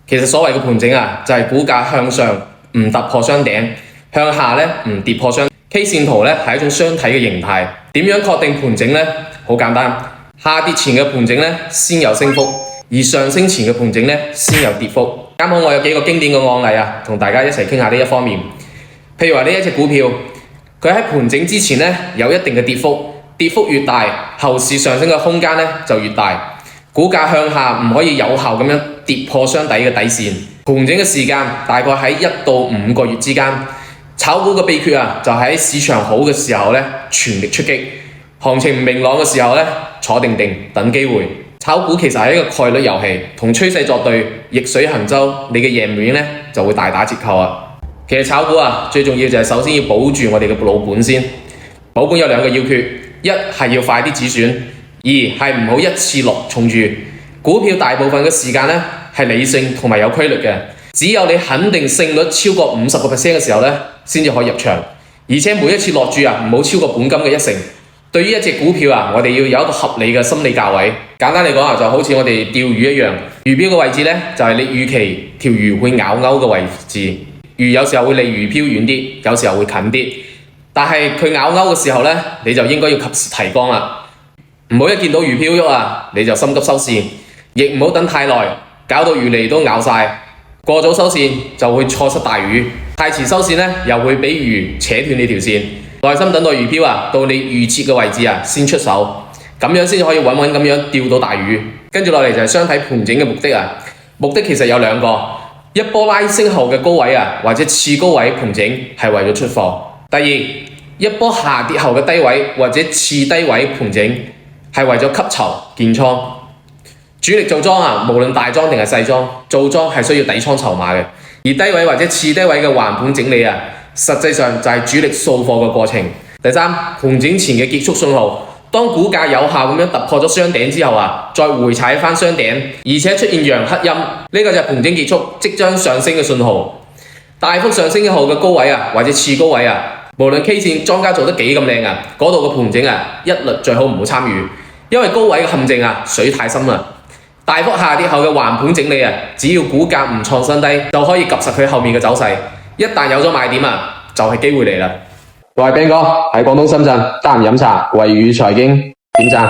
其實所謂嘅盤整啊，就係股價向上唔突破雙頂，向下咧唔跌破雙 K 線圖咧係一種雙體嘅形態。點樣確定盤整呢？好簡單，下跌前嘅盤整咧先有升幅，而上升前嘅盤整咧先有跌幅。啱好我有幾個經典嘅案例啊，同大家一齊傾下呢一方面。譬如話呢一隻股票，佢喺盤整之前咧有一定嘅跌幅，跌幅越大，後市上升嘅空間咧就越大。股價向下唔可以有效咁樣跌破雙底嘅底線。盤整嘅時間大概喺1到5個月之間。炒股嘅秘訣啊，就喺市場好嘅時候咧全力出擊，行情唔明朗嘅時候咧坐定定等機會。炒股其實係一個概率遊戲，同趨勢作對，逆水行舟，你嘅贏面咧就會大打折扣啊！其實炒股啊，最重要就係首先要保住我哋嘅老本先。保本有2個要訣，一係要快啲止損，二係唔好一次落重注。股票大部分嘅時間咧係理性同埋有規律嘅，只有你肯定勝率超過50%嘅時候咧，先至可以入場。而且每一次落注啊，唔好超過本金嘅1成。對於一隻股票啊，我哋要有一個合理嘅心理價位。簡單嚟講啊，就好似我哋釣魚一樣，魚標嘅位置咧就係你預期條魚會咬鈎嘅位置。魚有時候會離魚漂遠啲，有時候會近啲。但係佢咬鈎嘅時候咧，你就應該要及時提竿啦。唔好一見到魚漂喐啊，你就心急收線，亦唔好等太耐，搞到魚嚟都咬晒。過早收線就會錯失大魚，太遲收線咧又會俾魚扯斷你條線。耐心等待魚漂啊，到你預設嘅位置啊先出手，咁樣先可以穩穩咁樣釣到大魚。跟住落嚟就係雙體盤整嘅目的啊，目的其實有2個，一波拉升後嘅高位啊，或者次高位盤整係為咗出貨。第二，一波下跌後嘅低位或者次低位盤整係為咗吸籌建倉。主力做莊啊，無論大莊定係細莊，做莊係需要底倉籌碼嘅。而低位或者次低位嘅橫盤整理啊，實際上就係主力掃貨嘅過程。第三，盤整前嘅結束信號，當股價有效咁樣突破咗雙頂之後啊，再回踩翻雙頂，而且出現陽黑陰，呢個就係盤整結束即將上升嘅信號。大幅上升後嘅高位啊，或者次高位啊，無論 K 線莊家做得幾咁靚啊，嗰度嘅盤整啊，一律最好唔好參與，因為高位嘅陷阱啊，水太深啦。大幅下跌後嘅橫盤整理啊，只要股價唔創新低，就可以及實佢後面嘅走勢。一旦有咗賣點啊，就係機會嚟啦。我係 Ben 哥，喺廣東深圳得閒飲茶，惠宇財經點讚。